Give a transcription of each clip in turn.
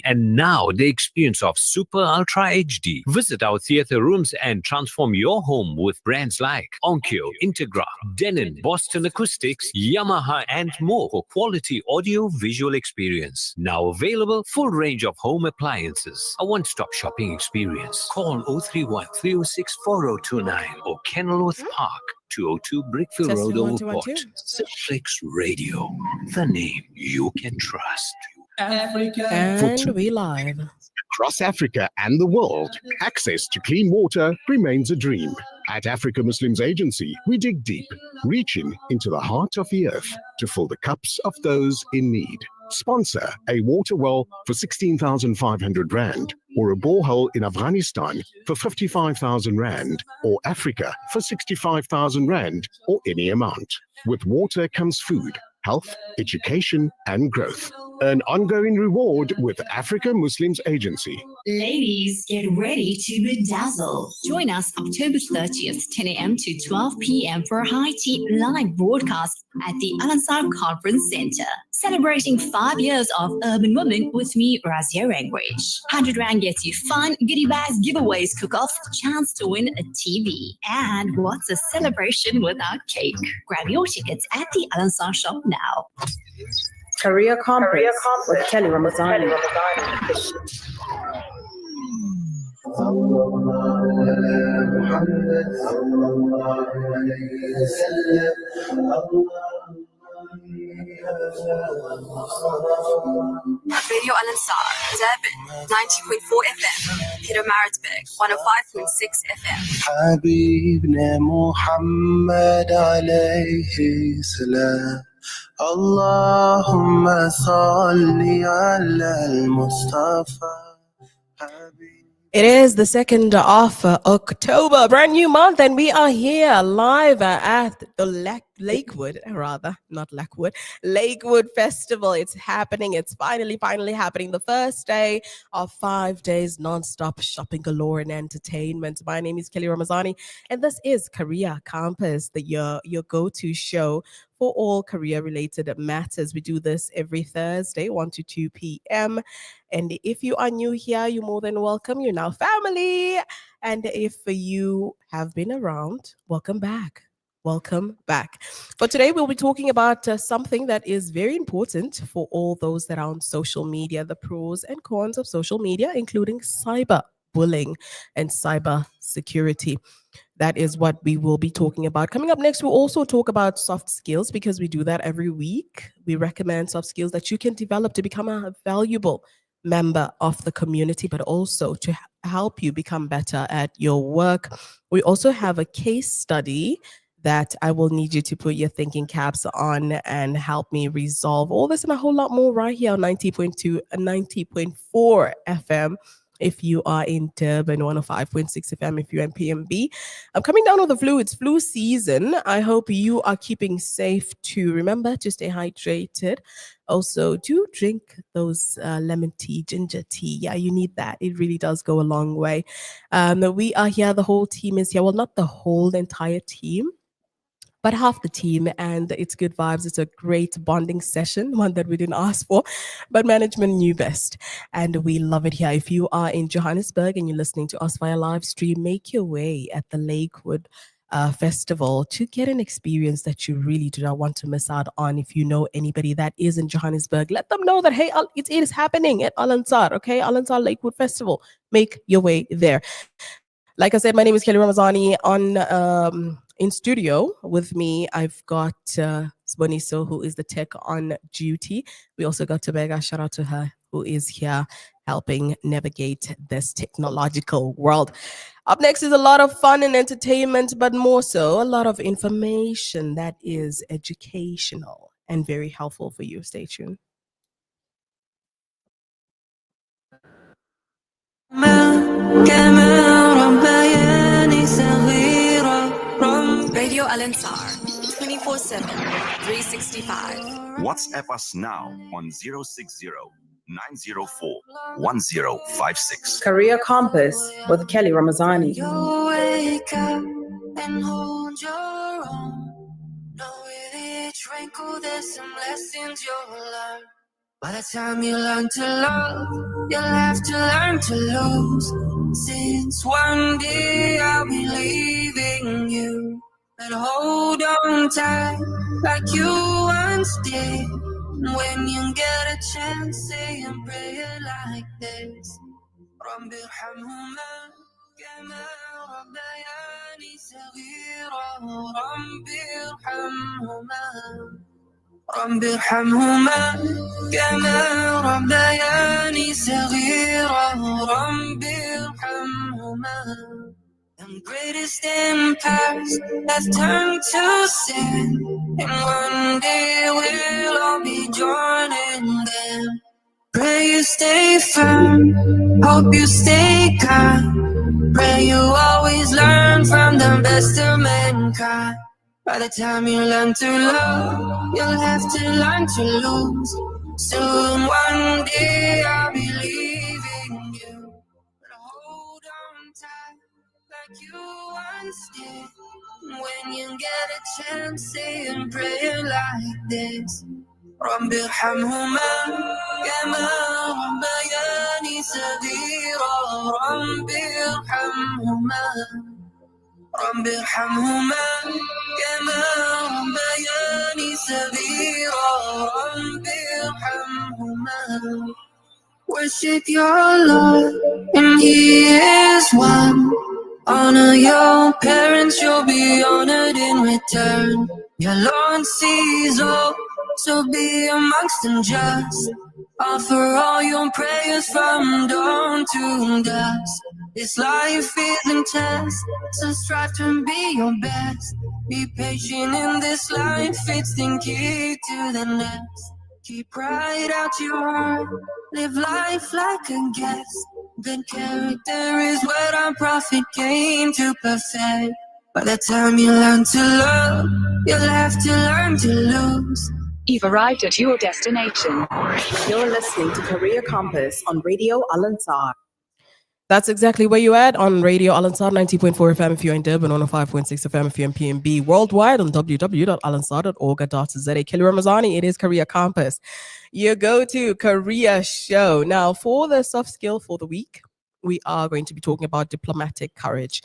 and now the experience of Super Ultra HD. Visit our theater rooms and transform your home with brands like Onkyo, Integra, Denon, Boston Acoustics, Yamaha, and more for quality audio-visual experience. Now available, full range of home appliances. A one-stop shopping experience. Call 031 306 4029 or Kenilworth Park, 202 Brickfield Road, Overport. Six Radio, the name you can trust. Africa. And we live. Across Africa and the world, access to clean water remains a dream. At Africa Muslims Agency, we dig deep, reaching into the heart of the earth to fill the cups of those in need. Sponsor a water well for 16,500 Rand, or a borehole in Afghanistan for 55,000 Rand, or Africa for 65,000 Rand, or any amount. With water comes food, health, education, and growth. An ongoing reward with Africa Muslims Agency. Ladies, get ready to bedazzle. Join us October 30th, 10 a.m. to 12 p.m. for a high-tea live broadcast at the Al-Ansar Conference Center. Celebrating 5 years of Urban Women with me, Razia Rangwich. 100 Rand gets you fun, goodie bags, giveaways, cook-off, chance to win a TV. And what's a celebration without cake? Grab your tickets at the Al-Ansar shop now. Career Compass with Kelly Ramazani. Radio Al-Ansar, Durban, 90.4 FM, Peter Maritzburg, 105.6 FM. Habibna Muhammad alayhi salam. Allahumma salli ala al-Mustafa. It is the 2nd of October, brand new month, and we are here live at the Lakewood Festival. It's happening. It's finally happening. The first day of 5 days non-stop shopping galore and entertainment. My name is Kelly Ramazani, and this is Career Compass, your go-to show for all career-related matters. We do this every Thursday, 1 to 2 p.m. And if you are new here, you're more than welcome. You're now family. And if you have been around, welcome back. Welcome back. For today, we'll be talking about something that is very important for all those that are on social media, the pros and cons of social media, including cyber bullying and cyber security. That is what we will be talking about. Coming up next, we'll also talk about soft skills, because we do that every week. We recommend soft skills that you can develop to become a valuable member of the community, but also to help you become better at your work. We also have a case study that I will need you to put your thinking caps on and help me resolve all this and a whole lot more right here on 90.2 and 90.4 FM. If you are in Durban, 105.6 FM, if you're in PMB. I'm coming down with the flu. It's flu season. I hope you are keeping safe too. Remember to stay hydrated. Also, do drink those lemon tea, ginger tea. Yeah, you need that. It really does go a long way. We are here. The whole team is here. Well, not the whole entire team, but half the team, and it's good vibes. It's a great bonding session, one that we didn't ask for, but management knew best, and we love it here. If you are in Johannesburg and you're listening to us via live stream, make your way at the Lakewood Festival to get an experience that you really do not want to miss out on. If you know anybody that is in Johannesburg, let them know that, hey, it is happening at Al-Ansar, okay? Al-Ansar Lakewood Festival. Make your way there. Like I said, my name is Kelly Ramazani. In studio with me, I've got Sboniso, who is the tech on duty. We also got Tabega, shout out to her, who is here helping navigate this technological world. Up next is a lot of fun and entertainment, but more so a lot of information that is educational and very helpful for you. Stay tuned. Radio Al-Ansar, 24/7, 365. WhatsApp us now on 060-904-1056. Career Compass with Kelly Ramazani. You wake up and hold your own. Know with each wrinkle there's some lessons you'll learn. By the time you learn to love, you'll have to learn to lose. Since one day I'll be leaving you, but hold on tight like you once did. When you get a chance, say and pray it like this. رب ارحمهما كما ربياني صغيرا رب ارحمهما رب ارحمهما كما ربياني صغيرا رب ارحمهما. The greatest empires have turned to sin, and one day we'll all be joining them. Pray you stay firm, hope you stay calm. Pray you always learn from the best of mankind. By the time you learn to love, you'll have to learn to lose. Soon one day I'll be leaving you, but hold on tight like you once did. When you get a chance, say and pray like this. رب ارحمهما كما ربياني صغيرا رب ارحمهما رب ارحمهما كما ربياني صغيرا رب ارحمهما. Worship your Lord and He is one. Honor your parents, you'll be honored in return. Your Lord sees all, so be amongst them just. Offer all your prayers from dawn to dusk. This life is intense, so strive to be your best. Be patient in this life, it's the key to the next. Keep pride out your heart, live life like a guest. Good character is what our prophet came to perfect. By the time you learn to love, you'll have to learn to lose. You've arrived at your destination. You're listening to Career Compass on Radio Al-Ansar. That's exactly where you're at on Radio Al-Ansar 90.4 FM if you're in Durban, 105.6 FM if you're in PMB, worldwide on www.alansar.org.za. Kelly Ramazani, it is Career Compass, your go-to career show. Now, for the soft skill for the week, we are going to be talking about diplomatic courage.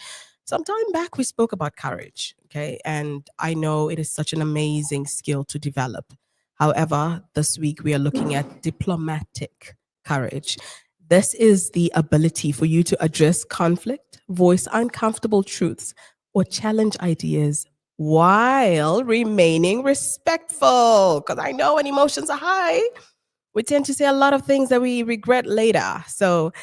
Some time back, we spoke about courage, okay? And I know it is such an amazing skill to develop. However, this week we are looking at diplomatic courage. This is the ability for you to address conflict, voice uncomfortable truths, or challenge ideas while remaining respectful. Because I know when emotions are high, we tend to say a lot of things that we regret later. So,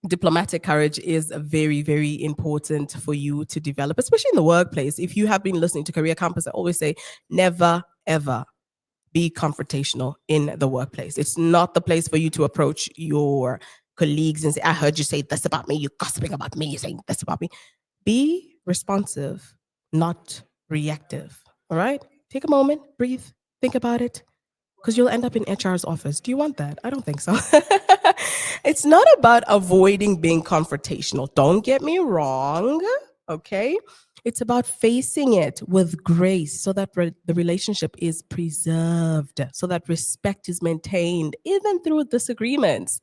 diplomatic courage is very, very important for you to develop, especially in the workplace. If you have been listening to Career Compass, I always say, never, ever be confrontational in the workplace. It's not the place for you to approach your colleagues and say, I heard you say this about me, you're gossiping about me, you're saying this about me. Be responsive, not reactive. All right? Take a moment, breathe, think about it, because you'll end up in HR's office. Do you want that? I don't think so. It's not about avoiding being confrontational. Don't get me wrong, okay? It's about facing it with grace so that the relationship is preserved, so that respect is maintained, even through disagreements.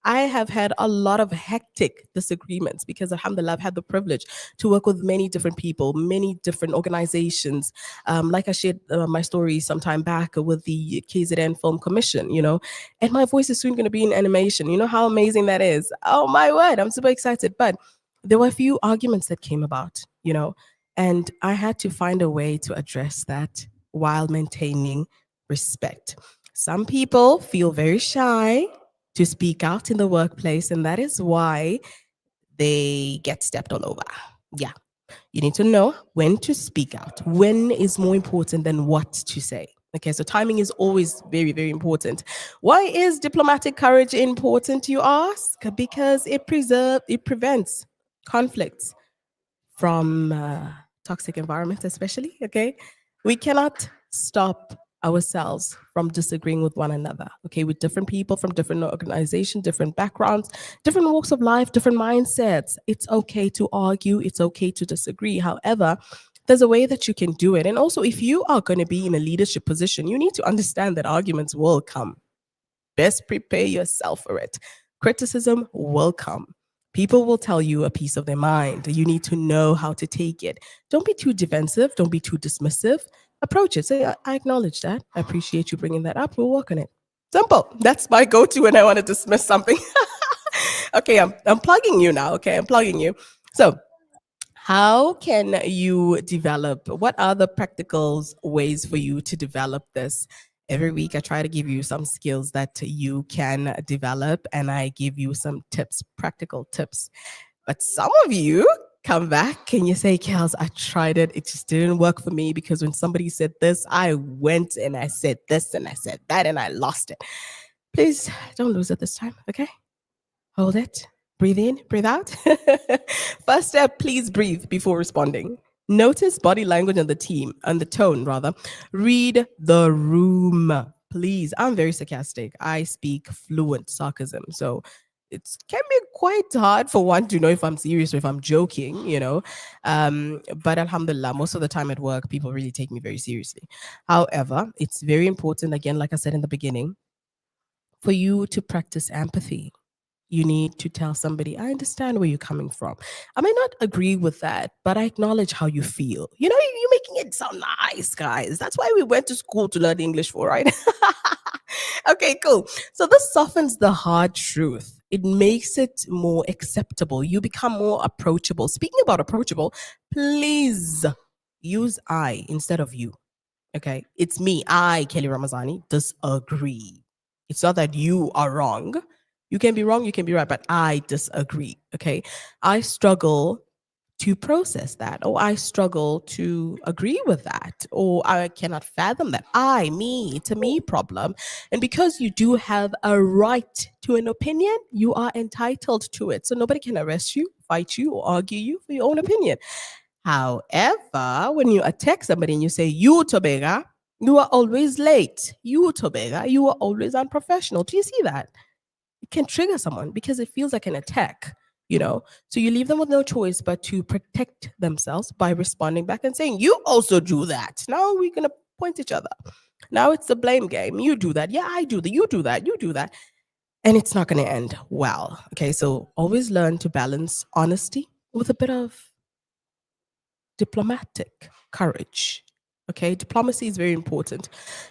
I have had a lot of hectic disagreements because, alhamdulillah, I've had the privilege to work with many different people, many different organizations. Like I shared my story some time back with the KZN Film Commission, and my voice is soon going to be in animation. You know how amazing that is? Oh, my word. I'm super excited. But there were a few arguments that came about, and I had to find a way to address that while maintaining respect. Some people feel very shy to speak out in the workplace, and that is why they get stepped all over. Yeah, you need to know when to speak out. When is more important than what to say. Okay, so timing is always very, very important. Why is diplomatic courage important, you ask? Because it prevents conflicts from toxic environments, especially, okay? We cannot stop ourselves from disagreeing with one another, okay? With different people from different organizations, different backgrounds, different walks of life, different mindsets. It's okay to argue. It's okay to disagree. However, There's a way that you can do it. And also, if you are going to be in a leadership position, you need to understand that arguments will come. Best prepare yourself for it. Criticism will come. People will tell you a piece of their mind. You need to know how to take it. Don't be too defensive. Don't be too dismissive. Approach it. Say, I acknowledge that. I appreciate you bringing that up. We'll work on it. Simple. That's my go-to when I want to dismiss something. Okay, I'm plugging you now. Okay, I'm plugging you. So, how can you develop? What are the practical ways for you to develop this? Every week, I try to give you some skills that you can develop, and I give you some tips, practical tips. But some of you come back and you say, Kels, I tried it. It just didn't work for me because when somebody said this, I went and I said this and I said that and I lost it. Please don't lose it this time, okay? Hold it. Breathe in, breathe out. First step, please breathe before responding. Notice body language on the team, on the tone rather. Read the room, please. I'm very sarcastic. I speak fluent sarcasm. So it can be quite hard for one to know if I'm serious or if I'm joking, you know. But alhamdulillah, most of the time at work, people really take me very seriously. However, it's very important, again, like I said in the beginning, for you to practice empathy. You need to tell somebody, I understand where you're coming from. I may not agree with that, but I acknowledge how you feel. You know, you're making it sound nice, guys. That's why we went to school to learn English for, right? Okay, cool. So this softens the hard truth. It makes it more acceptable. You become more approachable. Speaking about approachable, please use I instead of you. Okay, it's me, I, Kelly Ramazani, disagree. It's not that you are wrong. You can be wrong, you can be right, but I disagree. Okay, I struggle to process that, or I struggle to agree with that, or I cannot fathom that. It's a me problem. And because you do have a right to an opinion, you are entitled to it. So nobody can arrest you, fight you, or argue you for your own opinion. However, when you attack somebody and you say, you Tobega, you are always late. You Tobega, you are always unprofessional. Do you see that? It can trigger someone because it feels like an attack, you know? So you leave them with no choice but to protect themselves by responding back and saying, you also do that. Now we're going to point each other. Now it's the blame game. You do that. Yeah, I do that. You do that. You do that. And it's not going to end well. Okay, so always learn to balance honesty with a bit of diplomatic courage. Okay, diplomacy is very important.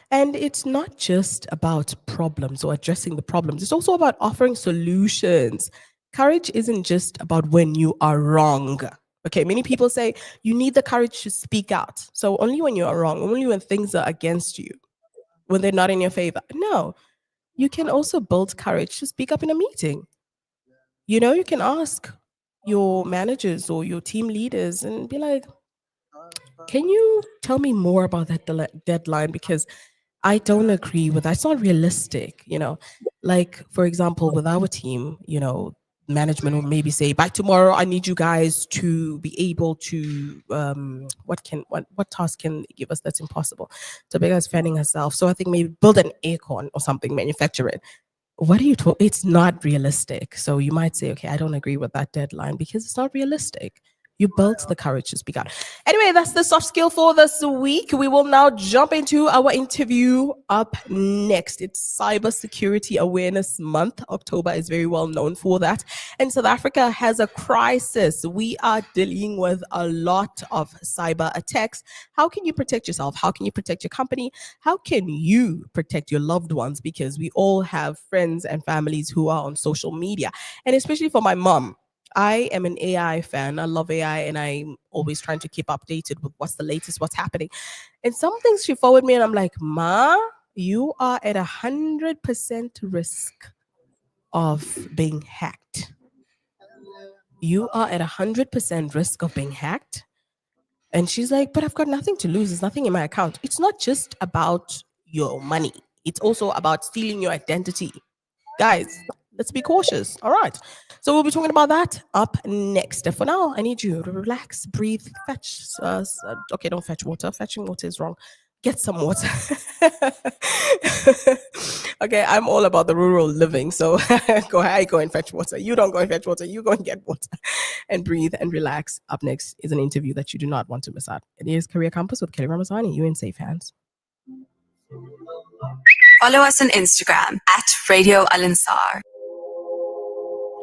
And it's not just about problems or addressing the problems, it's also about offering solutions. Courage isn't just about when you are wrong. Okay, many people say you need the courage to speak out. So only when you are wrong, only when things are against you, when they're not in your favor. No, you can also build courage to speak up in a meeting. You know, you can ask your managers or your team leaders and be like, can you tell me more about that deadline? Because I don't agree with that. It's not realistic, you know. Like, for example, with our team, you know, management will maybe say, by tomorrow, I need you guys to be able to what task can they give us that's impossible? Tabega is fanning herself. So I think maybe build an aircon or something, manufacture it. What are you talking? It's not realistic. So you might say, okay, I don't agree with that deadline because it's not realistic. You built the courage to speak out. Anyway, that's the soft skill for this week. We will now jump into our interview up next. It's Cybersecurity Awareness Month. October is very well known for that. And South Africa has a crisis. We are dealing with a lot of cyber attacks. How can you protect yourself? How can you protect your company? How can you protect your loved ones? Because we all have friends and families who are on social media. And especially for my mom, I am an AI fan. I love AI and I'm always trying to keep updated with what's the latest, what's happening. And some things she forwarded me and I'm like, Ma, you are at 100% risk of being hacked. You are at 100% risk of being hacked. And she's like, but I've got nothing to lose. There's nothing in my account. It's not just about your money. It's also about stealing your identity. Guys, let's be cautious. All right. So we'll be talking about that up next. For now, I need you to relax, breathe, fetch. Okay, don't fetch water. Fetching water is wrong. get some water. Okay, I'm all about the rural living. So go and fetch water. You don't go and fetch water. You go and get water and breathe and relax. Up next is an interview that you do not want to miss out. It is Career Campus with Kelly Ramazani. You in safe hands. Follow us on Instagram at Radio Al Ansar.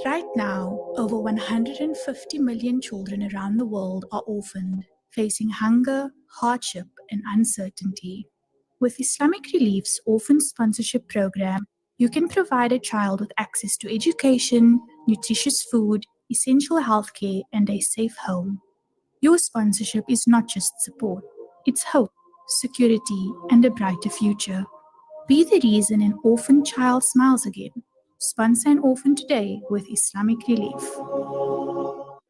Right now, over 150 million children around the world are orphaned, facing hunger, hardship, and uncertainty. With Islamic Relief's Orphan Sponsorship Program, you can provide a child with access to education, nutritious food, essential healthcare, and a safe home. Your sponsorship is not just support, it's hope, security, and a brighter future. Be the reason an orphan child smiles again. Sponsor an orphan today with Islamic Relief.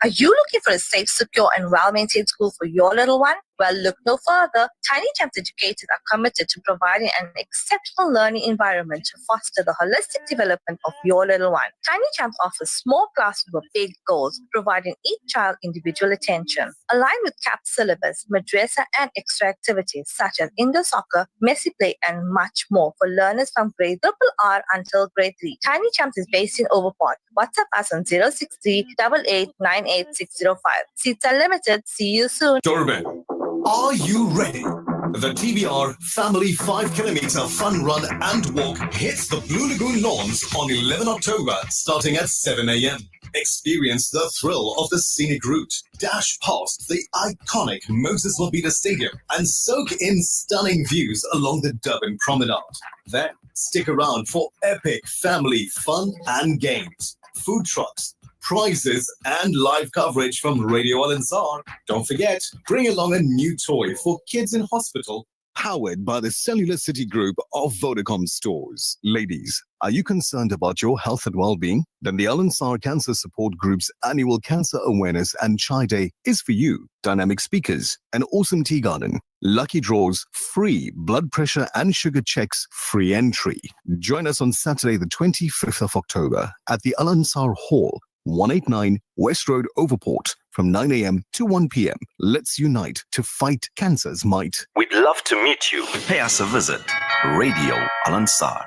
Are you looking for a safe, secure, and well-maintained school for your little one? Well, look no further. Tiny Champs educators are committed to providing an exceptional learning environment to foster the holistic development of your little one. Tiny Champs offers small classes with big goals, providing each child individual attention. Aligned with CAP syllabus, madrasa, and extra activities such as indoor soccer, messy play, and much more for learners from grade RR until grade 3. Tiny Champs is based in Overport. WhatsApp us on 063 88 98605. Seats are limited. See you soon. Doorbell. Are you ready? The TBR Family 5 Kilometer Fun Run and Walk hits the Blue Lagoon lawns on 11 October starting at 7 a.m. Experience the thrill of the scenic route, dash past the iconic Moses Mabhida Stadium, and soak in stunning views along the Durban Promenade. Then stick around for epic family fun and games, food trucks, prizes, and live coverage from Radio Al Ansar. Don't forget, bring along a new toy for kids in hospital. Powered by the Cellular City Group of Vodacom stores. Ladies, are you concerned about your health and well-being? Then the Al Ansar Cancer Support Group's annual Cancer Awareness and Chai Day is for you. Dynamic speakers, an awesome tea garden, lucky draws, free blood pressure and sugar checks, free entry. Join us on Saturday the 25th of October at the Al Ansar Hall, 189 West Road, Overport, from 9 a.m. to 1 p.m. Let's unite to fight cancer's might. We'd love to meet you. Pay us a visit. Radio Al Ansar.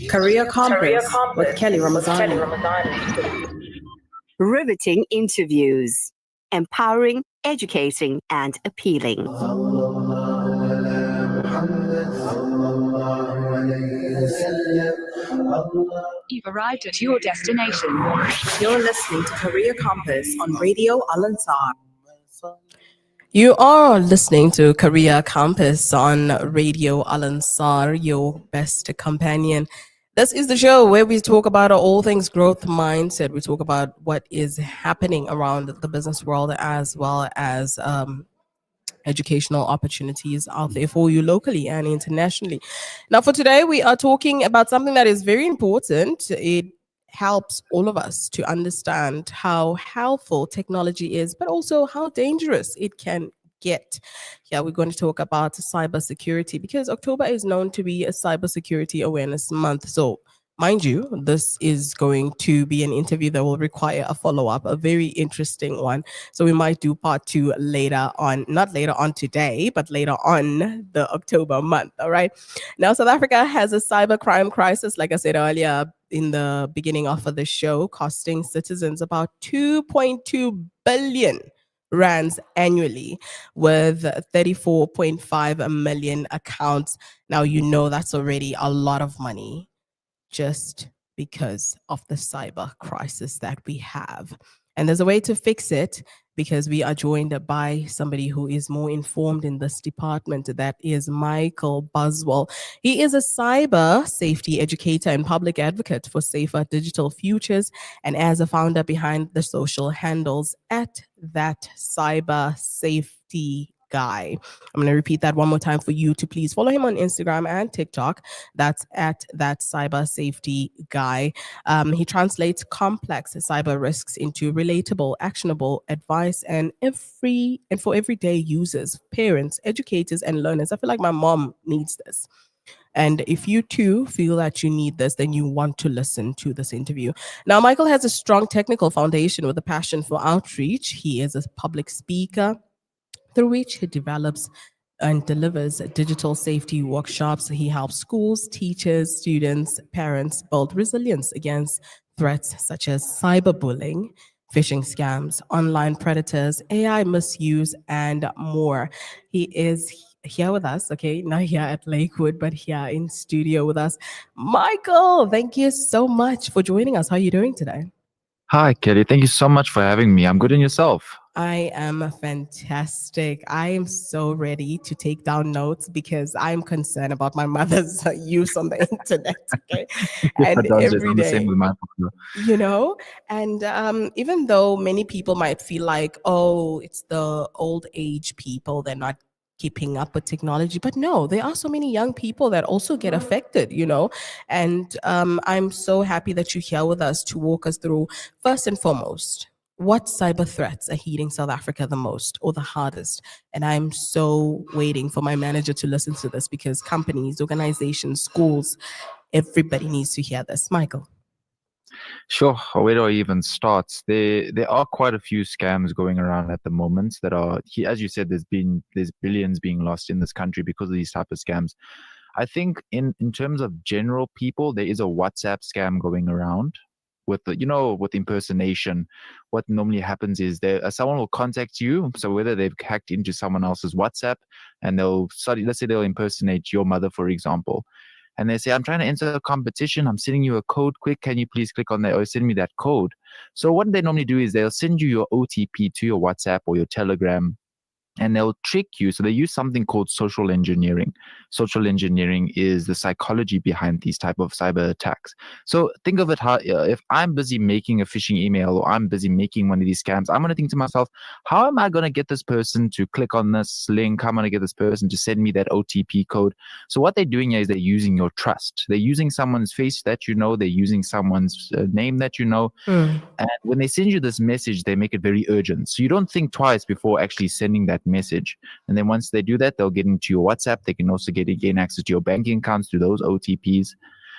Career Campus with Kelly Ramazani. Riveting interviews, empowering, educating, and appealing. You've arrived at your destination. You're listening to Career Campus on Radio Al Ansar. You are listening to Career Campus on Radio Al Ansar, your best companion. This is the show where we talk about all things growth mindset. We talk about what is happening around the business world as well as educational opportunities out there for you locally and internationally. Now, for today, we are talking about something that is very important. It helps all of us to understand how helpful technology is, but also how dangerous it can get. Yeah, we're going to talk about cybersecurity because October is known to be a cybersecurity awareness month. So, mind you, this is going to be an interview that will require a follow-up, a very interesting one. So we might do part 2 later on, not later on today, but later on the October month. All right. Now, South Africa has a cybercrime crisis, like I said earlier in the beginning of the show, costing citizens about 2.2 billion rands annually with 34.5 million accounts. Now, you know that's already a lot of money just because of the cyber crisis that we have. And there's a way to fix it because we are joined by somebody who is more informed in this department. That is Michael Buswell. He is a cyber safety educator and public advocate for safer digital futures, and as a founder behind the social handles at That Cyber Safety Guy. I'm going to repeat that one more time for you to please follow him on Instagram and TikTok. That's at That Cyber Safety Guy. He translates complex cyber risks into relatable, actionable advice and for everyday users, parents, educators, and learners. I feel like my mom needs this. And if you too feel that you need this, then you want to listen to this interview. Now, Michael has a strong technical foundation with a passion for outreach. He is a public speaker, through which he develops and delivers digital safety workshops. He helps schools, teachers, students, parents build resilience against threats such as cyberbullying, phishing scams, online predators, AI misuse, and more. He is here with us, okay, not here at Lakewood, but here in studio with us. Michael, thank you so much for joining us. How are you doing today? Hi, Kelly. Thank you so much for having me. I'm good, and yourself? I am fantastic. I am so ready to take down notes because I'm concerned about my mother's use on the internet. Okay. And every I'm the same day, with my partner. you know, and even though many people might feel like, oh, it's the old age people, they're not keeping up with technology, but no, there are so many young people that also get affected, and I'm so happy that you're here with us to walk us through, first and foremost, what cyber threats are hitting South Africa the most or the hardest. And I'm so waiting for my manager to listen to this because companies, organizations, schools, everybody needs to hear this. Michael. Sure. Where do I even start? There are quite a few scams going around at the moment that are, as you said, there's billions being lost in this country because of these type of scams. I think in terms of general people, there is a WhatsApp scam going around with with impersonation. What normally happens is someone will contact you. So whether they've hacked into someone else's WhatsApp and let's say they'll impersonate your mother, for example. And they say, I'm trying to enter a competition. I'm sending you a code. Quick, can you please click on that or send me that code? So what they normally do is they'll send you your OTP to your WhatsApp or your Telegram, and they'll trick you. So they use something called social engineering. Social engineering is the psychology behind these type of cyber attacks. So think of it how if I'm busy making a phishing email or I'm busy making one of these scams, I'm going to think to myself, how am I going to get this person to click on this link? How am I going to get this person to send me that OTP code? So what they're doing here is they're using your trust. They're using someone's face that you know. They're using someone's name that you know. And when they send you this message, they make it very urgent. So you don't think twice before actually sending that message. And then once they do that, they'll get into your WhatsApp. They can also gain access to your banking accounts through those OTPs.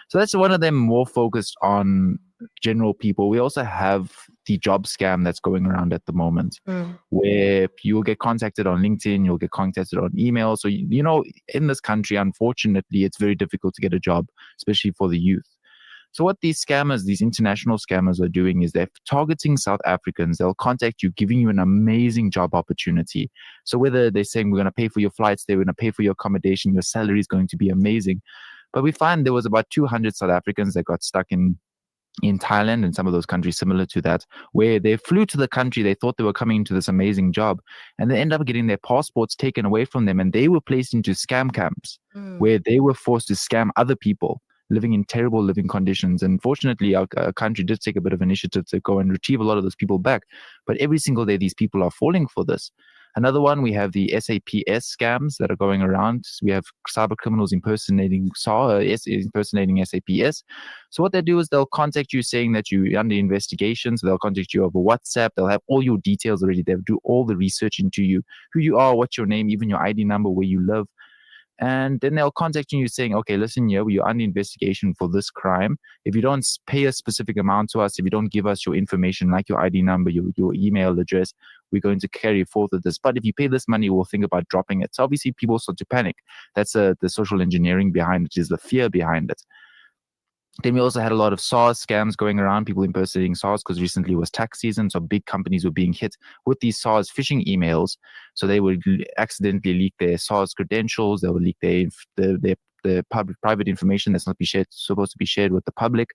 So that's one of them, more focused on general people. We also have the job scam that's going around at the moment, where you'll get contacted on LinkedIn, you'll get contacted on email. So, in this country, unfortunately, it's very difficult to get a job, especially for the youth. So what these international scammers are doing is they're targeting South Africans. They'll contact you, giving you an amazing job opportunity. So whether they're saying, we're going to pay for your flights, they're going to pay for your accommodation, your salary is going to be amazing. But we find there was about 200 South Africans that got stuck in Thailand and some of those countries similar to that, where they flew to the country, they thought they were coming into this amazing job, and they end up getting their passports taken away from them, and they were placed into scam camps where they were forced to scam other people living in terrible living conditions. And fortunately, our country did take a bit of initiative to go and retrieve a lot of those people back. But every single day, these people are falling for this. Another one, we have the SAPS scams that are going around. We have cyber criminals impersonating SAPS. So what they do is they'll contact you saying that you're under investigation. So they'll contact you over WhatsApp. They'll have all your details already. They'll do all the research into you, who you are, what's your name, even your ID number, where you live. And then they'll contact you saying, okay, listen here, you're under investigation for this crime. If you don't pay a specific amount to us, if you don't give us your information, like your ID number, your email address, we're going to carry forth with this. But if you pay this money, we'll think about dropping it. So obviously people start to panic. That's the social engineering behind it, is the fear behind it. Then we also had a lot of SARS scams going around, people impersonating SARS, because recently was tax season. So big companies were being hit with these SARS phishing emails. So they would accidentally leak their SARS credentials. They would leak their private information that's not supposed to be shared with the public.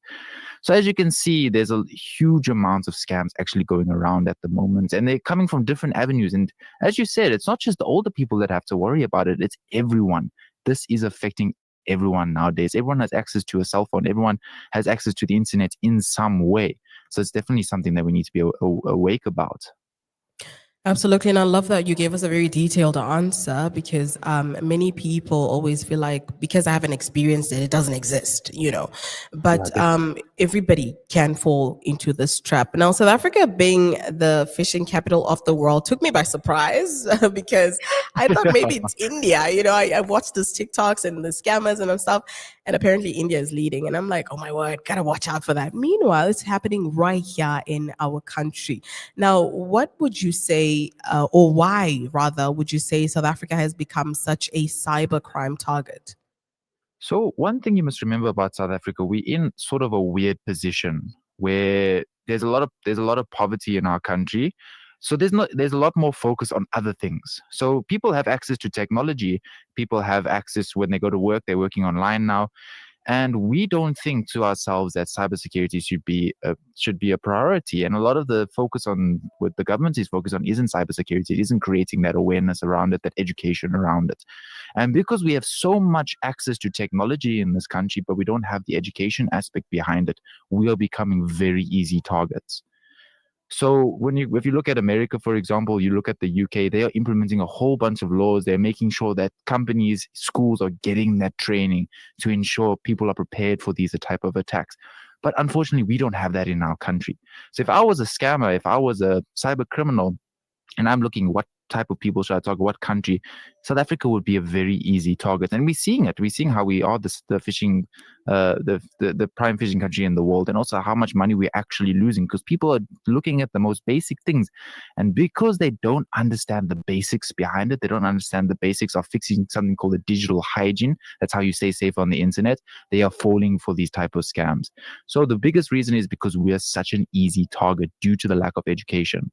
So as you can see, there's a huge amount of scams actually going around at the moment, and they're coming from different avenues. And as you said, it's not just the older people that have to worry about it. It's everyone. This is affecting everyone nowadays. Everyone has access to a cell phone. Everyone has access to the internet in some way. So it's definitely something that we need to be awake about. Absolutely. And I love that you gave us a very detailed answer, because many people always feel like because I haven't experienced it, it doesn't exist, but everybody can fall into this trap. Now, South Africa being the fishing capital of the world took me by surprise because I thought maybe it's India. I watched these TikToks and the scammers and stuff. And apparently India is leading. And I'm like, oh my word, gotta watch out for that. Meanwhile, it's happening right here in our country. Now, what would you say, or why rather, would you say South Africa has become such a cybercrime target? So one thing you must remember about South Africa, we're in sort of a weird position where there's a lot of poverty in our country. So there's a lot more focus on other things. So people have access to technology. People have access when they go to work. They're working online now. And we don't think to ourselves that cybersecurity should be a priority. And a lot of the focus on what the government is focused on isn't cybersecurity. It isn't creating that awareness around it, that education around it. And because we have so much access to technology in this country, but we don't have the education aspect behind it, we are becoming very easy targets. So if you look at America, for example, you look at the UK, they are implementing a whole bunch of laws. They're making sure that companies, schools are getting that training to ensure people are prepared for these type of attacks. But unfortunately, we don't have that in our country. So if I was a scammer, if I was a cyber criminal, and I'm looking what type of people should I target, what country, South Africa would be a very easy target. And we're seeing it. We're seeing how we are the fishing, the prime fishing country in the world, and also how much money we're actually losing because people are looking at the most basic things. And because they don't understand the basics behind it, they don't understand the basics of fixing something called a digital hygiene. That's how you stay safe on the internet. They are falling for these type of scams. So the biggest reason is because we are such an easy target due to the lack of education.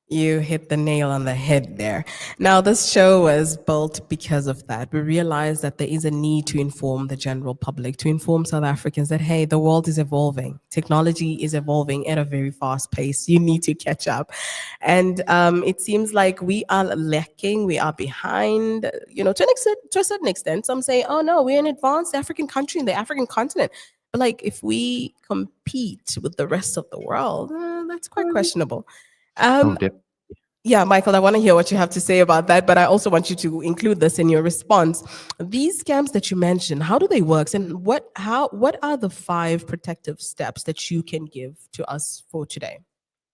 You hit the nail on the head there. Now, this show was built because of that. We realized that there is a need to inform the general public, to inform South Africans that, hey, the world is evolving. Technology is evolving at a very fast pace. You need to catch up. And it seems like we are lacking, we are behind, to a certain extent. Some say, oh no, we're an advanced African country in the African continent. But like, if we compete with the rest of the world, that's quite questionable. Yeah, Michael, I want to hear what you have to say about that, but I also want you to include this in your response. These scams that you mentioned, how do they work, and what are the 5 protective steps that you can give to us for today?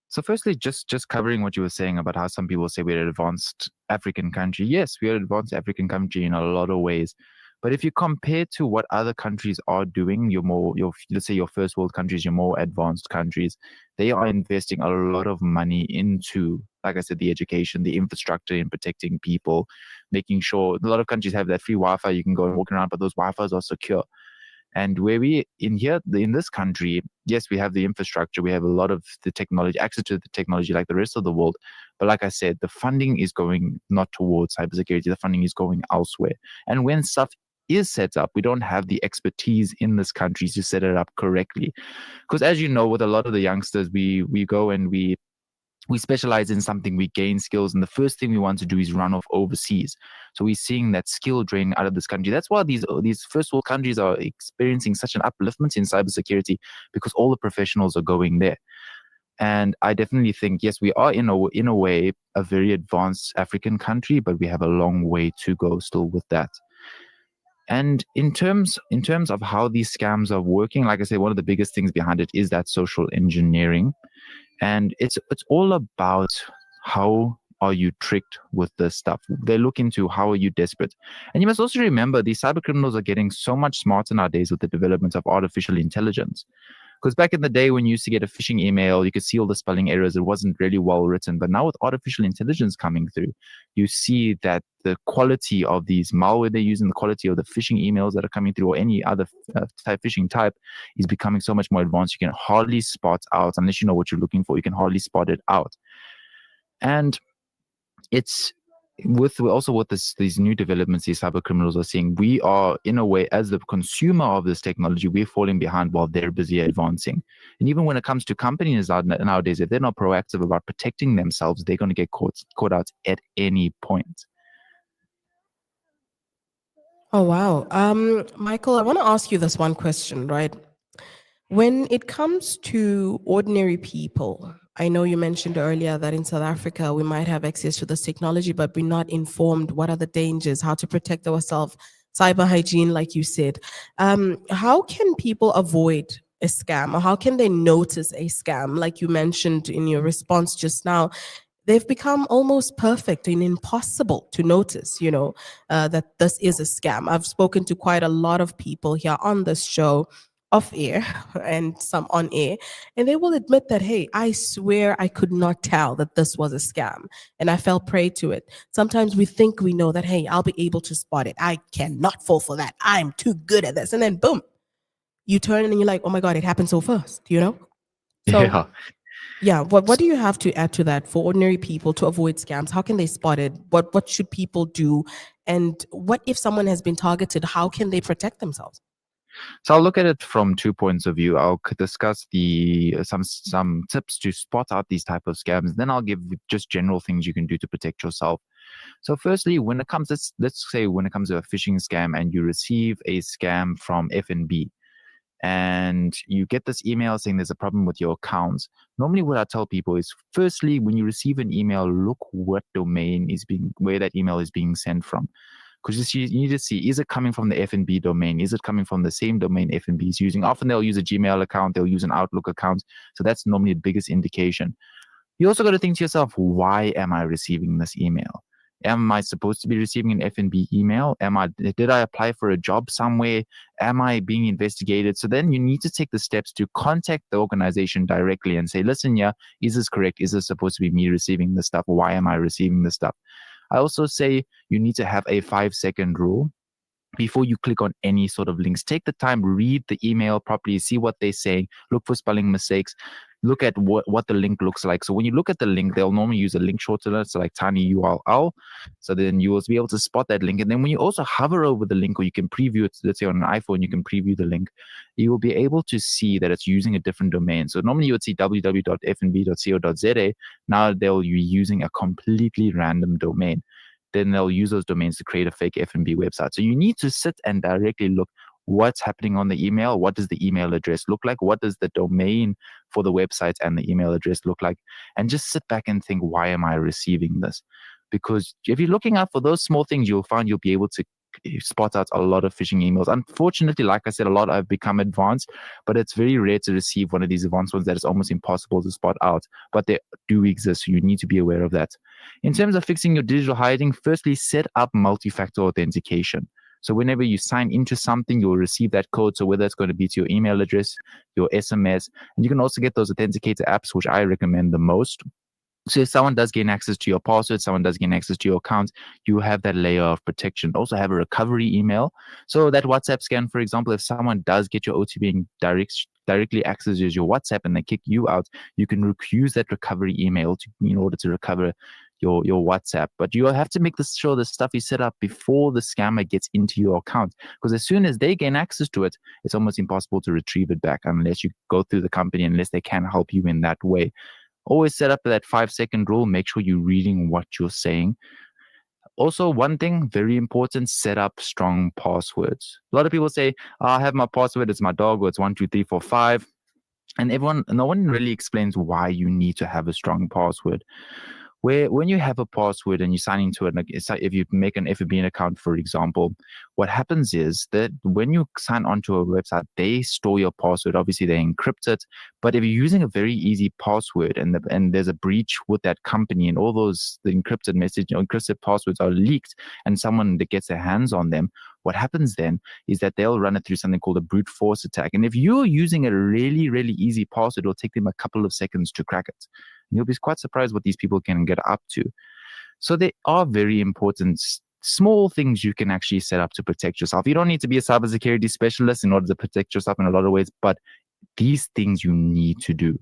So firstly, just covering what you were saying about how some people say we're an advanced African country. Yes, we are an advanced African country in a lot of ways. But if you compare to what other countries are doing, let's say your first world countries, your more advanced countries, they are investing a lot of money into, like I said, the education, the infrastructure in protecting people, making sure a lot of countries have that free Wi-Fi. You can go and walk around, but those Wi-Fis are secure. And where in this country, yes, we have the infrastructure, we have a lot of the technology, access to the technology like the rest of the world. But like I said, the funding is going not towards cybersecurity, the funding is going elsewhere. And when stuff is set up, we don't have the expertise in this country to set it up correctly. Because as you know, with a lot of the youngsters, we go and we specialize in something, we gain skills, and the first thing we want to do is run off overseas. So we're seeing that skill drain out of this country. That's why these first world countries are experiencing such an upliftment in cybersecurity, because all the professionals are going there. And I definitely think, yes, we are in a way a very advanced African country, but we have a long way to go still with that. And in terms of how these scams are working, like I said, one of the biggest things behind it is that social engineering. And it's all about how are you tricked with this stuff. They look into how are you desperate. And you must also remember these cyber criminals are getting so much smarter nowadays with the development of artificial intelligence. Because back in the day when you used to get a phishing email, you could see all the spelling errors. It wasn't really well written. But now with artificial intelligence coming through, you see that the quality of these malware they're using, the quality of the phishing emails that are coming through, or any other phishing type, is becoming so much more advanced. You can hardly spot out, unless you know what you're looking for, you can hardly spot it out. And it's with these new developments these cyber criminals are seeing, we are, in a way, as the consumer of this technology, we're falling behind while they're busy advancing. And even when it comes to companies nowadays, if they're not proactive about protecting themselves, they're going to get caught out at any point. Oh, wow. Michael, I want to ask you this one question, right? When it comes to ordinary people, I know you mentioned earlier that in South Africa, we might have access to this technology, but we're not informed what are the dangers, how to protect ourselves, cyber hygiene, like you said. How can people avoid a scam, or how can they notice a scam? Like you mentioned in your response just now, they've become almost perfect and impossible to notice, that this is a scam. I've spoken to quite a lot of people here on this show, off air and some on air, and they will admit that, hey, I swear I could not tell that this was a scam and I fell prey to it. Sometimes we think we know that, hey, I'll be able to spot it. I cannot fall for that. I'm too good at this. And then boom, you turn and you're like, oh my God, it happened so fast, So, Yeah. yeah, what do you have to add to that for ordinary people to avoid scams? How can they spot it? What should people do? And what if someone has been targeted? How can they protect themselves? So I'll look at it from 2 points of view. I'll discuss the some tips to spot out these type of scams. Then I'll give just general things you can do to protect yourself. So firstly, when it comes, let's say when it comes to a phishing scam and you receive a scam from FNB and you get this email saying there's a problem with your accounts. Normally what I tell people is, firstly, when you receive an email, look what domain where that email is being sent from. Because you need to see, is it coming from the FNB domain? Is it coming from the same domain FNB is using? Often they'll use a Gmail account, they'll use an Outlook account. So that's normally the biggest indication. You also got to think to yourself, why am I receiving this email? Am I supposed to be receiving an FNB email? Did I apply for a job somewhere? Am I being investigated? So then you need to take the steps to contact the organization directly and say, listen, yeah, is this correct? Is this supposed to be me receiving this stuff? Why am I receiving this stuff? I also say you need to have a 5-second rule before you click on any sort of links. Take the time, read the email properly, see what they're saying, look for spelling mistakes, look at what the link looks like. So when you look at the link, they'll normally use a link shortener, so like tiny URL. So then you will be able to spot that link. And then when you also hover over the link, or you can preview it, let's say on an iPhone, you can preview the link, you will be able to see that it's using a different domain. So normally you would see www.fnb.co.za. Now they'll be using a completely random domain. Then they'll use those domains to create a fake FNB website. So you need to sit and directly look what's happening on the email. What does the email address look like? What does the domain for the website and the email address look like? And just sit back and think, why am I receiving this? Because if you're looking out for those small things, you'll find you'll be able to spot out a lot of phishing emails. Unfortunately, like I said, a lot have become advanced, but it's very rare to receive one of these advanced ones that is almost impossible to spot out. But they do exist, so you need to be aware of that. In terms of fixing your digital hiding, firstly, set up multi-factor authentication. So whenever you sign into something, you'll receive that code. So whether it's going to be to your email address, your SMS, and you can also get those authenticator apps, which I recommend the most. So if someone does gain access to your password, someone does gain access to your account, you have that layer of protection. Also have a recovery email. So that WhatsApp scan, for example, if someone does get your OTP and directly accesses your WhatsApp and they kick you out, you can use that recovery email in order to recover your WhatsApp. But you have to make sure the stuff is set up before the scammer gets into your account. Because as soon as they gain access to it, it's almost impossible to retrieve it back unless you go through the company, unless they can help you in that way. Always set up that 5-second rule. Make sure you're reading what you're saying. Also, one thing, very important, set up strong passwords. A lot of people say, I have my password, it's my dog, or it's 12345. And no one really explains why you need to have a strong password. When you have a password and you sign into it, like if you make an FNB account, for example, what happens is that when you sign onto a website, they store your password. Obviously, they encrypt it. But if you're using a very easy password and there's a breach with that company and all the encrypted encrypted passwords are leaked and someone that gets their hands on them, what happens then is that they'll run it through something called a brute force attack. And if you're using a really, really easy password, it'll take them a couple of seconds to crack it. And you'll be quite surprised what these people can get up to. So they are very important small things you can actually set up to protect yourself. You don't need to be a cybersecurity specialist in order to protect yourself in a lot of ways, but these things you need to do.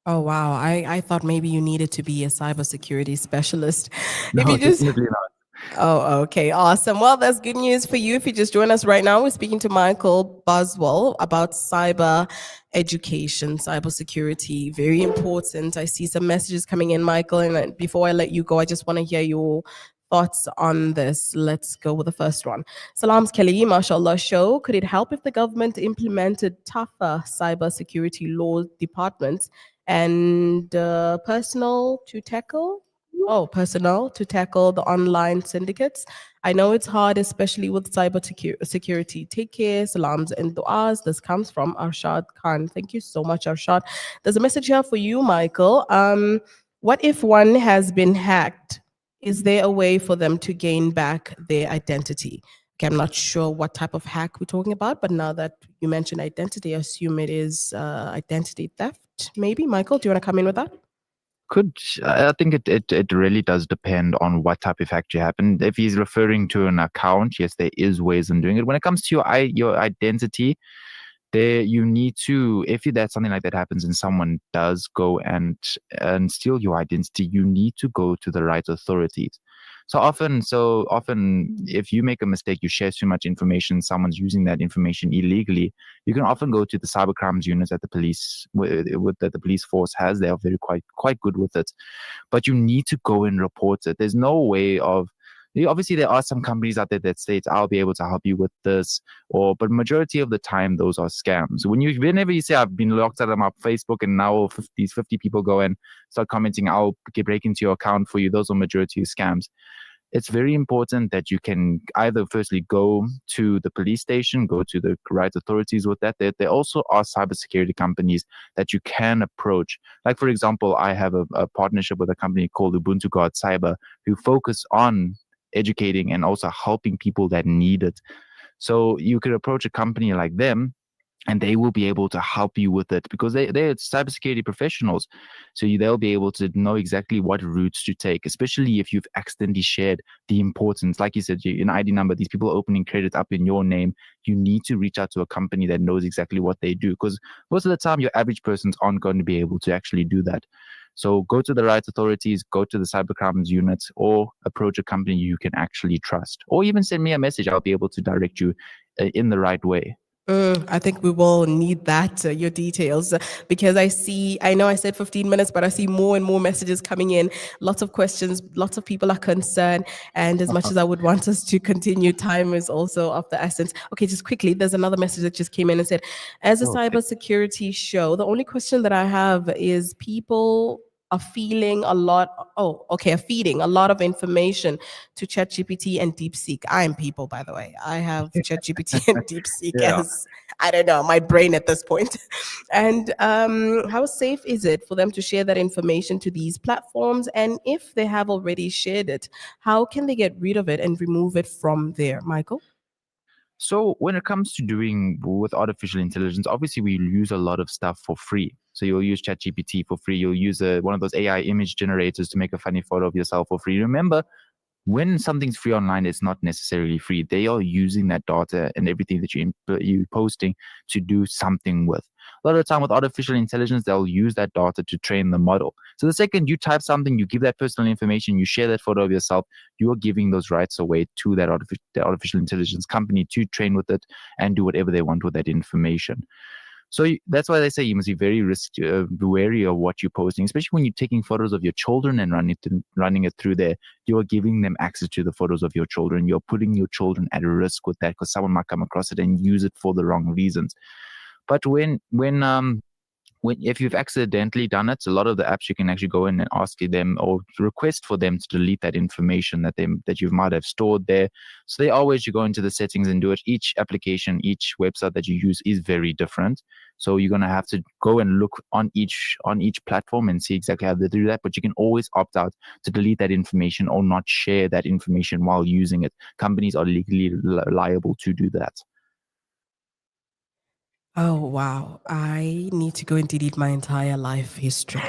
Oh, wow. I thought maybe you needed to be a cybersecurity specialist. No, definitely not. Oh, okay. Awesome. Well, that's good news for you. If you just join us right now, we're speaking to Michael Boswell about cyber education, cybersecurity. Very important. I see some messages coming in, Michael. And before I let you go, I just want to hear your thoughts on this. Let's go with the first one. Salams Kelly, mashallah show. Could it help if the government implemented tougher cybersecurity law departments and personnel to tackle the online syndicates? I know it's hard, especially with cyber security. Take care, salams and du'as. This comes from Arshad Khan. Thank you so much, Arshad. There's a message here for you, Michael. What if one has been hacked? Is there a way for them to gain back their identity? Okay, I'm not sure what type of hack we're talking about, but now that you mentioned identity, I assume it is identity theft. Maybe, Michael, do you want to come in with that? I think it really does depend on what type of hack you happen. If he's referring to an account, yes, there is ways in doing it. When it comes to your identity, there you need to, if that's something like that happens and someone does go and steal your identity, you need to go to the right authorities. So often if you make a mistake, you share too much information, someone's using that information illegally, you can often go to the cybercrimes units that the police that the police force has. They are very quite good with it, but you need to go and report it. There's no way of, obviously there are some companies out there that say I'll be able to help you with this, but majority of the time those are scams. Whenever you say I've been locked out of my Facebook and now 50 people go and start commenting, I'll break into your account for you, those are majority of scams. It's very important that you can either firstly go to the police station, go to the right authorities with that. There also are cybersecurity companies that you can approach. Like, for example, I have a partnership with a company called Ubuntu Guard Cyber, who focus on educating and also helping people that need it. So you could approach a company like them and they will be able to help you with it because they're cybersecurity professionals. So they'll be able to know exactly what routes to take, especially if you've accidentally shared the importance. Like you said, an ID number, these people opening credit up in your name, you need to reach out to a company that knows exactly what they do, because most of the time your average persons aren't going to be able to actually do that. So go to the right authorities, go to the cybercrimes units, or approach a company you can actually trust. Or even send me a message. I'll be able to direct you in the right way. I think we will need that, your details, because I know I said 15 minutes, but I see more and more messages coming in, lots of questions, lots of people are concerned. And as much as I would want us to continue, time is also of the essence. Okay, just quickly, there's another message that just came in and said, as a cybersecurity show, the only question that I have is people are feeding a lot of information to ChatGPT and DeepSeek. I am people, by the way. I have ChatGPT and DeepSeek as, I don't know, my brain at this point. And how safe is it for them to share that information to these platforms? And if they have already shared it, how can they get rid of it and remove it from there? Michael? So when it comes to doing with artificial intelligence, obviously we use a lot of stuff for free. So you'll use ChatGPT for free. You'll use one of those AI image generators to make a funny photo of yourself for free. Remember, when something's free online, it's not necessarily free. They are using that data and everything that you're posting to do something with. A lot of the time with artificial intelligence, they'll use that data to train the model. So the second you type something, you give that personal information, you share that photo of yourself, you are giving those rights away to that artificial intelligence company to train with it and do whatever they want with that information. So that's why they say you must be very wary of what you're posting, especially when you're taking photos of your children and running it through there. You are giving them access to the photos of your children. You're putting your children at risk with that because someone might come across it and use it for the wrong reasons. But if you've accidentally done it, a lot of the apps you can actually go in and ask them or request for them to delete that information that you might have stored there. So there are ways you go into the settings and do it. Each application, each website that you use is very different. So you're going to have to go and look on each platform and see exactly how they do that. But you can always opt out to delete that information or not share that information while using it. Companies are legally liable to do that. Oh, wow. I need to go and delete my entire life history.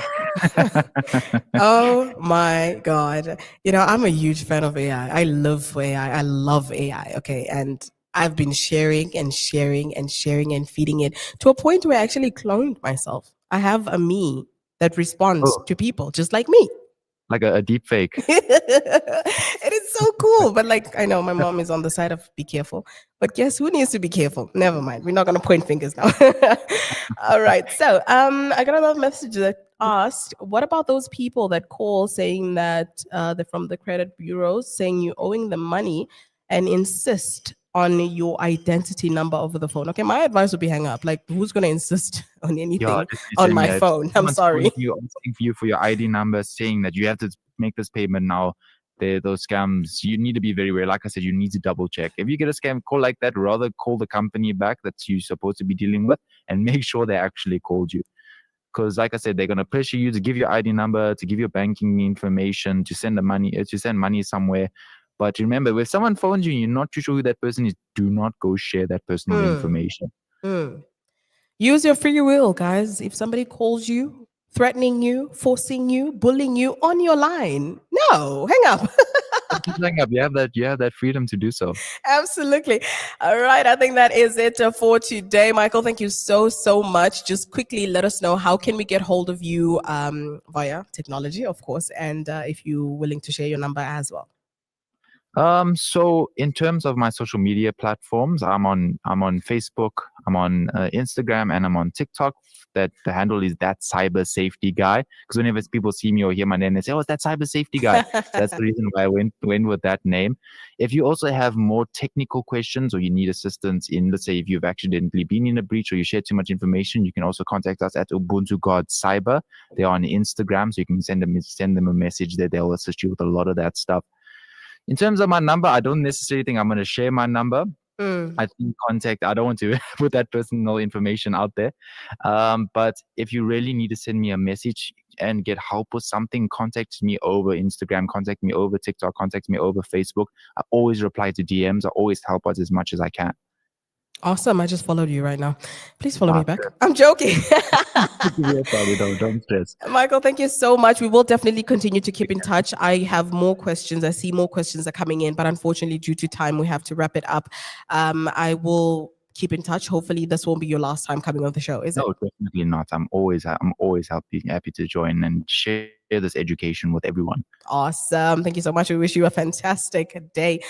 Oh my God. I'm a huge fan of AI. I live for AI. I love AI. Okay. And I've been sharing and sharing and sharing and feeding it to a point where I actually cloned myself. I have a me that responds to people just like me. Like a deep fake. It is so cool. But I know my mom is on the side of be careful. But guess who needs to be careful? Never mind. We're not going to point fingers now. All right. So I got another message that asked, what about those people that call saying that they're from the credit bureaus saying you're owing them money and insist on your identity number over the phone? Okay, my advice would be hang up. Who's going to insist on anything on my phone? I'm sorry. You asking for you for your ID number, saying that you have to make this payment now. Those scams, you need to be very aware. Like I said, you need to double check. If you get a scam call like that, rather call the company back that you're supposed to be dealing with and make sure they actually called you. Because, like I said, they're gonna pressure you to give your ID number, to give your banking information, to send money somewhere. But remember, if someone phones you and you're not too sure who that person is, do not go share that personal information. Use your free will, guys. If somebody calls you, threatening you, forcing you, bullying you on your line, no, hang up. Hang up. You have that freedom to do so. Absolutely. All right. I think that is it for today. Michael, thank you so much. Just quickly let us know, how can we get hold of you via technology, of course, and if you're willing to share your number as well. So in terms of my social media platforms, I'm on Facebook, I'm on Instagram, and I'm on TikTok. That the handle is that cyber safety guy. Because whenever people see me or hear my name, they say, "Oh, it's that cyber safety guy." That's the reason why I went with that name. If you also have more technical questions or you need assistance in, let's say, if you've accidentally been in a breach or you share too much information, you can also contact us at Ubuntu God Cyber. They're on Instagram, so you can send them a message there. They'll assist you with a lot of that stuff. In terms of my number, I don't necessarily think I'm going to share my number. I think I don't want to put that personal information out there. But if you really need to send me a message and get help with something, contact me over Instagram, contact me over TikTok, contact me over Facebook. I always reply to DMs. I always help out as much as I can. Awesome. I just followed you right now. Please follow me back. I'm joking. Don't stress. Michael, thank you so much. We will definitely continue to keep in touch. I have more questions. I see more questions are coming in, but unfortunately, due to time, we have to wrap it up. I will keep in touch. Hopefully, this won't be your last time coming on the show, is it? No, definitely not. I'm always happy to join and share this education with everyone. Awesome. Thank you so much. We wish you a fantastic day.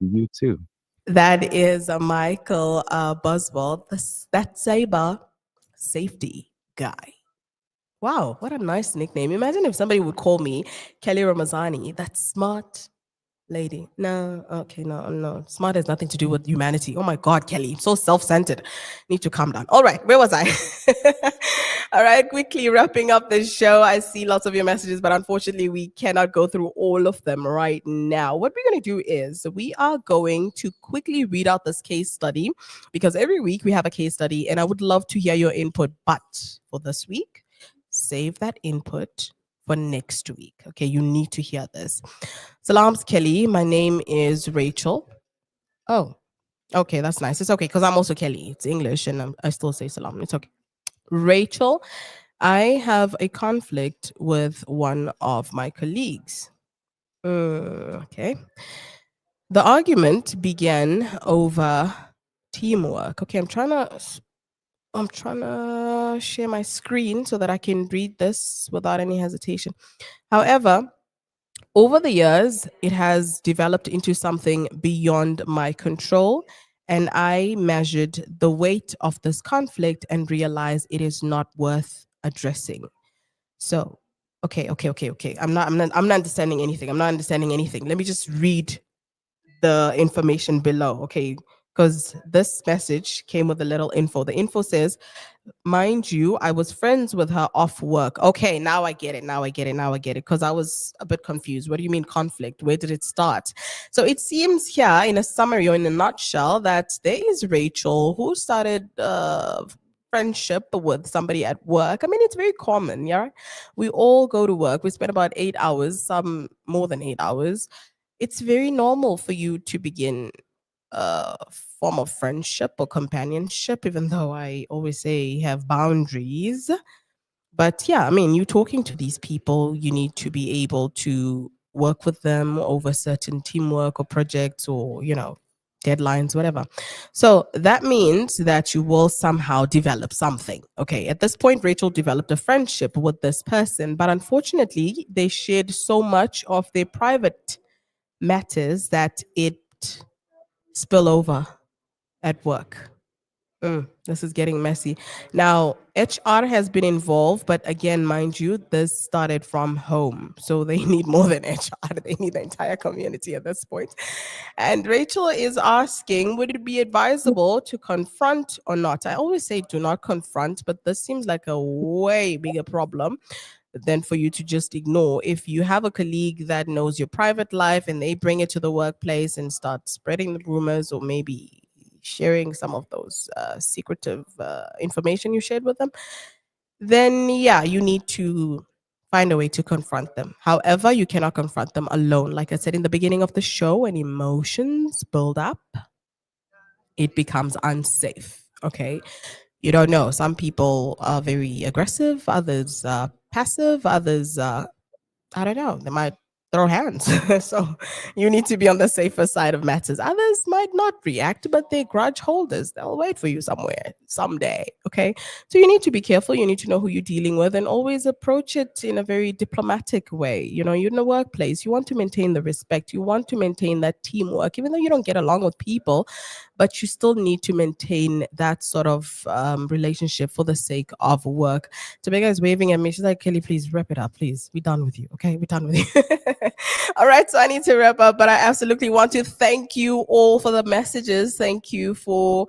You too. That is Michael Buswell, that cyber safety guy. Wow, what a nice nickname. Imagine if somebody would call me Kelly Ramazani, that smart lady. No, okay, no. Smart has nothing to do with humanity. Oh my God, Kelly, I'm so self-centered. Need to calm down. All right, where was I? All right, quickly wrapping up the show. I see lots of your messages, but unfortunately, we cannot go through all of them right now. What we're going to do is we are going to quickly read out this case study, because every week we have a case study, and I would love to hear your input. But for this week, save that input for next week. Okay, you need to hear this. Salams, Kelly. My name is Rachel. Oh, okay, that's nice. It's okay, because I'm also Kelly. It's English, and I still say salam. It's okay. Rachel, I have a conflict with one of my colleagues. Okay. The argument began over teamwork. Okay, I'm trying to share my screen so that I can read this without any hesitation. However, over the years, it has developed into something beyond my control, and I measured the weight of this conflict and realized it is not worth addressing. So, okay. I'm not understanding anything. Let me just read the information below, okay? Because this message came with a little info. The info says, mind you, I was friends with her off work. Okay, now I get it. Because I was a bit confused. What do you mean conflict? Where did it start? So it seems here in a summary or in a nutshell that there is Rachel who started friendship with somebody at work. I mean, it's very common, yeah? We all go to work. We spend about 8 hours, some more than 8 hours. It's very normal for you to begin a form of friendship or companionship, even though I always say have boundaries. But yeah, I mean, you talking to these people, you need to be able to work with them over certain teamwork or projects or, deadlines, whatever. So that means that you will somehow develop something. Okay, at this point, Rachel developed a friendship with this person, but unfortunately, they shared so much of their private matters that it spill over at work. This is getting messy. Now, HR has been involved, but again, mind you, this started from home. So they need more than HR. They need the entire community at this point. And Rachel is asking, would it be advisable to confront or not? I always say do not confront, but this seems like a way bigger problem than for you to just ignore. If you have a colleague that knows your private life and they bring it to the workplace and start spreading the rumors or maybe sharing some of those secretive information you shared with them, then yeah, you need to find a way to confront them. However, you cannot confront them alone. Like I said in the beginning of the show, when emotions build up, it becomes unsafe. Okay. You don't know. Some people are very aggressive, others passive, others I don't know, they might throw hands. So you need to be on the safer side of matters. Others might not react, but they're grudge holders. They'll wait for you somewhere, someday. Okay. So you need to be careful. You need to know who you're dealing with and always approach it in a very diplomatic way. You know, you're in a workplace, you want to maintain the respect, you want to maintain that teamwork, even though you don't get along with people, but you still need to maintain that sort of relationship for the sake of work. Jamaica is waving at me. She's like, Kelly, please wrap it up. Please, we're done with you. Okay, we're done with you. All right, so I need to wrap up, but I absolutely want to thank you all for the messages. Thank you for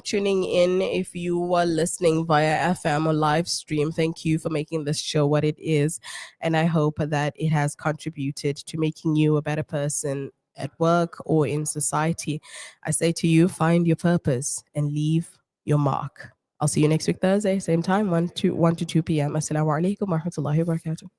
tuning in. If you were listening via FM or live stream, thank you for making this show what it is. And I hope that it has contributed to making you a better person at work or in society. I say to you, find your purpose and leave your mark. I'll see you next week, Thursday, same time, 1 to 2 p.m. Assalamu alaikum wa rahmatullahi wa barakatuh.